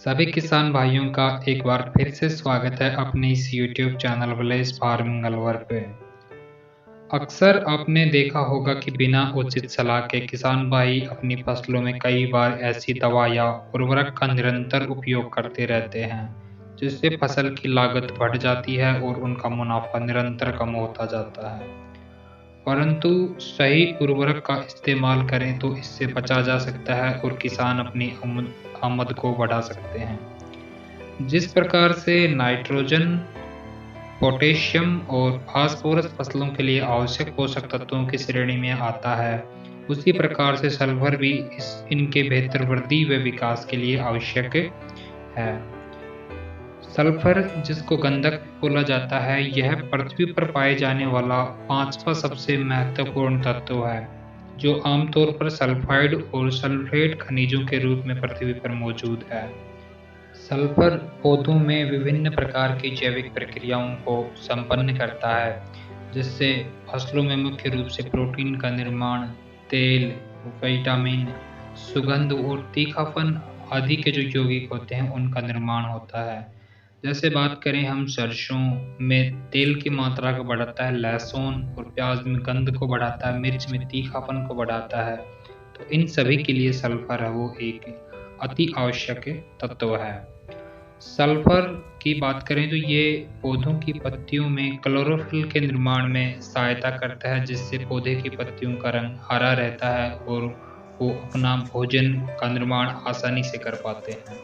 सभी किसान भाइयों का एक बार फिर से स्वागत है अपने इस YouTube channel village farming Alwar पे। अक्सर आपने देखा होगा कि बिना उचित सलाह के किसान भाई अपनी फसलों में कई बार ऐसी दवा या उर्वरक का निरंतर उपयोग करते रहते हैं, जिससे फसल की लागत बढ़ जाती है और उनका मुनाफा निरंतर कम होता जाता है। परंतु सही उर्वरक का इस्तेमाल करें तो इससे बचा जा सकता है और किसान अपनी आमद को बढ़ा सकते हैं। जिस प्रकार से नाइट्रोजन, पोटेशियम और फास्फोरस फसलों के लिए आवश्यक पोषक तत्वों की श्रेणी में आता है, उसी प्रकार से सल्फर भी इनके बेहतर वृद्धि व विकास के लिए आवश्यक है। सल्फर, जिसको गंधक बोला जाता है, यह पृथ्वी पर पाए जाने वाला पांचवा सबसे महत्वपूर्ण तत्व है, जो आमतौर पर सल्फाइड और सल्फेट खनिजों के रूप में पृथ्वी पर मौजूद है। सल्फर पौधों में विभिन्न प्रकार की जैविक प्रक्रियाओं को संपन्न करता है, जिससे फसलों में मुख्य रूप से प्रोटीन का निर्माण, तेल, विटामिन, सुगंध और तीखापन आदि के जो यौगिक होते हैं उनका निर्माण होता है। जैसे बात करें हम, सरसों में तेल की मात्रा को बढ़ाता है, लहसुन और प्याज में गंध को बढ़ाता है, मिर्च में तीखापन को बढ़ाता है। तो इन सभी के लिए सल्फर है वो एक अति आवश्यक तत्व है। सल्फर की बात करें तो ये पौधों की पत्तियों में क्लोरोफिल के निर्माण में सहायता करता है, जिससे पौधे की पत्तियों का रंग हरा रहता है और वो अपना भोजन का निर्माण आसानी से कर पाते हैं।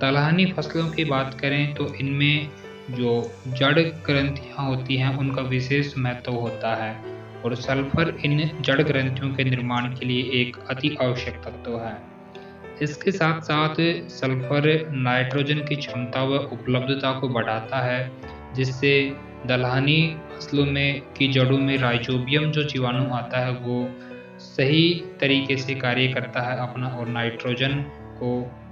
दलहनी फसलों की बात करें तो इनमें जो जड़ ग्रंथियां होती हैं उनका विशेष महत्व होता है और सल्फर इन जड़ ग्रंथियों के निर्माण के लिए एक अति आवश्यक तत्व है। इसके साथ साथ सल्फर नाइट्रोजन की क्षमता व उपलब्धता को बढ़ाता है, जिससे दलहनी फसलों में की जड़ों में राइजोबियम जो जीवाणु आता है वो सही तरीके से कार्य करता है अपना और नाइट्रोजन को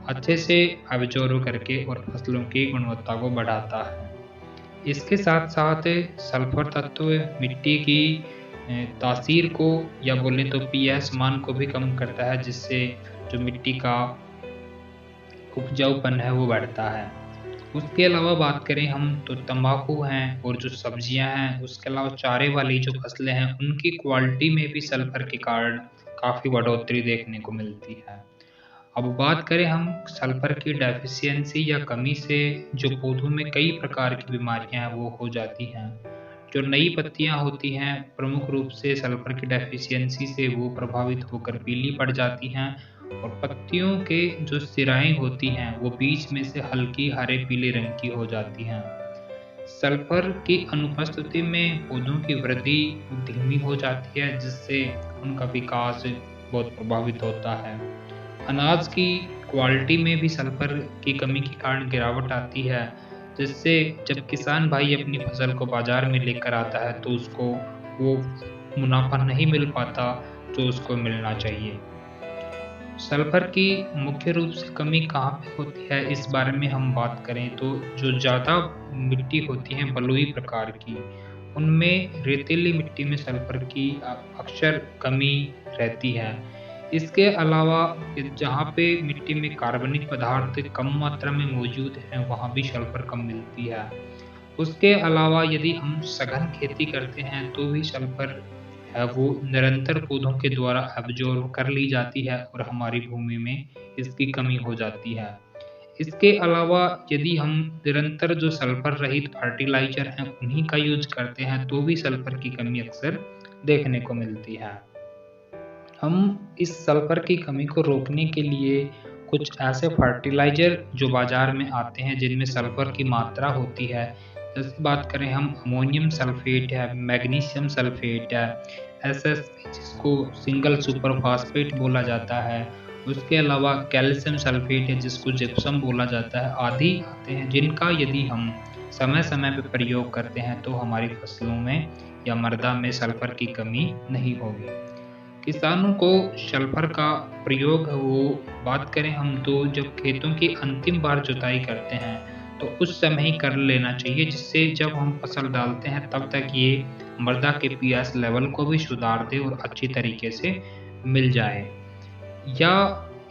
अच्छे से अब्जॉर्ब करके और फसलों की गुणवत्ता को बढ़ाता है। इसके साथ साथ सल्फर तत्व मिट्टी की तासीर को या बोलें तो पीएच मान को भी कम करता है, जिससे जो मिट्टी का उपजाऊपन है वो बढ़ता है। उसके अलावा बात करें हम तो तंबाकू हैं और जो सब्जियां हैं, उसके अलावा चारे वाली जो फसलें हैं उनकी क्वालिटी में भी सल्फर के कारण काफ़ी बढ़ोतरी देखने को मिलती है। अब बात करें हम सल्फर की डेफिशिएंसी या कमी से जो पौधों में कई प्रकार की बीमारियां हैं वो हो जाती हैं। जो नई पत्तियां होती हैं प्रमुख रूप से सल्फर की डेफिशिएंसी से वो प्रभावित होकर पीली पड़ जाती हैं और पत्तियों के जो सिराएं होती हैं वो बीच में से हल्की हरे पीले रंग की हो जाती हैं। सल्फर की अनुपस्थिति में पौधों की वृद्धि धीमी हो जाती है, जिससे उनका विकास बहुत प्रभावित होता है। अनाज की क्वालिटी में भी सल्फर की कमी के कारण गिरावट आती है, जिससे जब किसान भाई अपनी फसल को बाजार में लेकर आता है तो उसको वो मुनाफा नहीं मिल पाता जो उसको मिलना चाहिए। सल्फर की मुख्य रूप से कमी कहाँ पे होती है, इस बारे में हम बात करें तो जो ज़्यादा मिट्टी होती है बलुई प्रकार की, उनमें रेतीली मिट्टी में सल्फर की अक्सर कमी रहती है। इसके अलावा जहाँ पे मिट्टी में कार्बनिक पदार्थ कम मात्रा में मौजूद हैं वहाँ भी सल्फर कम मिलती है। उसके अलावा यदि हम सघन खेती करते हैं तो भी सल्फर है वो निरंतर पौधों के द्वारा एब्जॉर्ब कर ली जाती है और हमारी भूमि में इसकी कमी हो जाती है। इसके अलावा यदि हम निरंतर जो सल्फर रहित फर्टिलाइजर हैं उन्हीं का यूज करते हैं तो भी सल्फर की कमी अक्सर देखने को मिलती है। हम इस सल्फर की कमी को रोकने के लिए कुछ ऐसे फर्टिलाइजर जो बाजार में आते हैं जिनमें सल्फर की मात्रा होती है, जैसे बात करें हम अमोनियम सल्फेट है, मैग्नीशियम सल्फेट है, एसएसपी जिसको सिंगल सुपर फास्फेट बोला जाता है, उसके अलावा कैल्शियम सल्फेट है जिसको जिप्सम बोला जाता है, आदि आते हैं जिनका यदि हम समय समय पर प्रयोग करते हैं तो हमारी फसलों में या मृदा में सल्फर की कमी नहीं होगी। किसानों को सल्फर का प्रयोग वो बात करें हम तो जब खेतों की अंतिम बार जुताई करते हैं तो उस समय ही कर लेना चाहिए, जिससे जब हम फसल डालते हैं तब तक ये मृदा के पीएच लेवल को भी सुधार दे और अच्छी तरीके से मिल जाए। या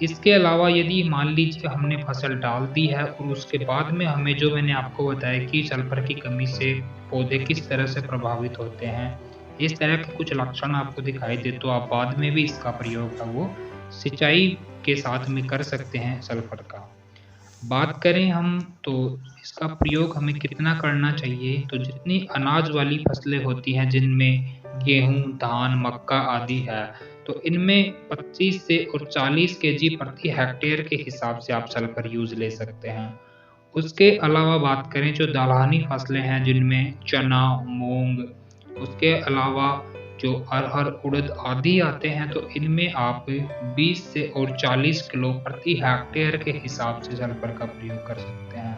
इसके अलावा यदि मान लीजिए हमने फसल डाल दी है और उसके बाद में हमें जो मैंने आपको बताया कि सल्फर की कमी से पौधे किस तरह से प्रभावित होते हैं, इस तरह के कुछ लक्षण आपको दिखाई दे तो आप बाद में भी इसका प्रयोग है वो सिंचाई के साथ में कर सकते हैं सल्फर का। बात करें हम तो इसका प्रयोग हमें कितना करना चाहिए, तो जितनी अनाज वाली फसलें होती हैं जिनमें गेहूँ, धान, मक्का आदि है, तो इनमें 25 से और 40 केजी प्रति हेक्टेयर के हिसाब से आप सल्फर यूज़ ले सकते हैं। उसके अलावा बात करें जो दलहनी फसलें हैं जिनमें चना, मूँग, उसके अलावा जो अरहर, उड़द आदि आते हैं तो इनमें आप 20 से और 40 किलो प्रति हेक्टेयर के हिसाब से सल्फर का प्रयोग कर सकते हैं।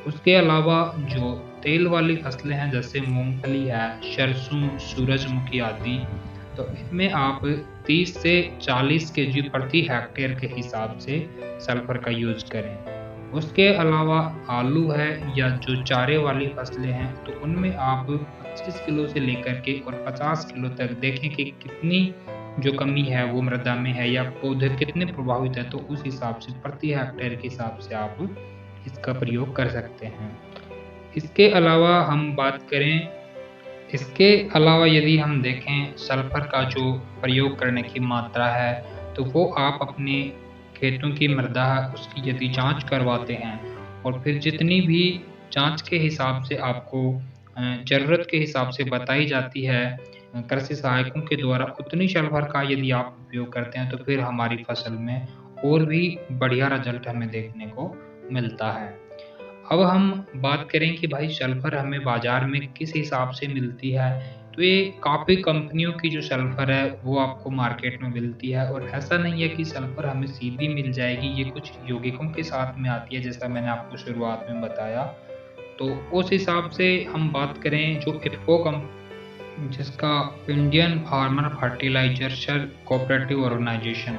उसके अलावा जो तेल वाली फसलें हैं जैसे मूँगफली है, सरसों, सूरजमुखी आदि, तो इनमें आप 30 से 40 केजी प्रति हेक्टेयर के हिसाब से सल्फर का यूज़ करें। उसके अलावा आलू है या जो चारे वाली फसलें हैं तो उनमें आप 25 किलो से लेकर के और 50 किलो तक देखें कि कितनी जो कमी है वो मृदा में है या पौधे कितने प्रभावित है, तो उस हिसाब से प्रति हेक्टेयर के हिसाब से आप इसका प्रयोग कर सकते हैं। इसके अलावा हम बात करें, इसके अलावा यदि हम देखें सल्फर का जो प्रयोग करने की मात्रा है तो वो आप अपने खेतों की मृदा उसकी यदि जांच करवाते हैं और फिर जितनी भी जांच के हिसाब से आपको ज़रूरत के हिसाब से बताई जाती है कृषि सहायकों के द्वारा, उतनी सल्फर का यदि आप उपयोग करते हैं तो फिर हमारी फसल में और भी बढ़िया रिजल्ट हमें देखने को मिलता है। अब हम बात करें कि भाई सल्फर हमें बाज़ार में किस हिसाब से मिलती है, तो ये काफ़ी कंपनियों की जो सल्फर है वो आपको मार्केट में मिलती है और ऐसा नहीं है कि सल्फर हमें सीधी मिल जाएगी, ये कुछ यौगिकों के साथ में आती है जैसा मैंने आपको शुरुआत में बताया। तो उस हिसाब से हम बात करें जो इफ़को जिसका Indian farmer fertiliser cooperative organisation,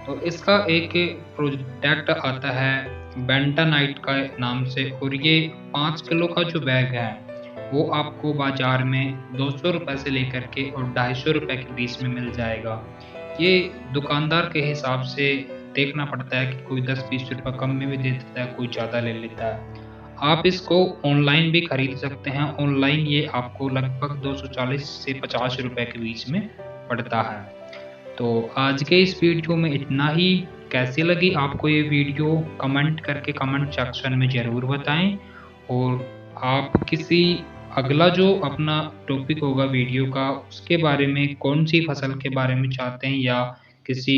तो इसका एक प्रोडक्ट आता है बेंटानाइट का नाम से और ये 5 किलो का जो बैग है वो आपको बाज़ार में 200 रुपये से लेकर के और 250 रुपये के बीच में मिल जाएगा। ये दुकानदार के हिसाब से देखना पड़ता है कि कोई 10-20 रुपये कम में भी दे देता है, कोई ज़्यादा ले लेता है। आप इसको ऑनलाइन भी खरीद सकते हैं, ऑनलाइन ये आपको लगभग 240 से 50 रुपये के बीच में पड़ता है। तो आज के इस वीडियो में इतना ही। कैसी लगी आपको ये वीडियो कमेंट करके कमेंट सेक्शन में ज़रूर बताएं और आप किसी अगला जो अपना टॉपिक होगा वीडियो का उसके बारे में कौन सी फसल के बारे में चाहते हैं या किसी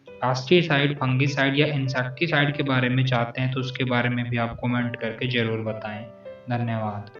पेस्टिसाइड, फंगिसाइड या इंसेक्टिसाइड के बारे में चाहते हैं तो उसके बारे में भी आप कमेंट करके ज़रूर बताएं। धन्यवाद।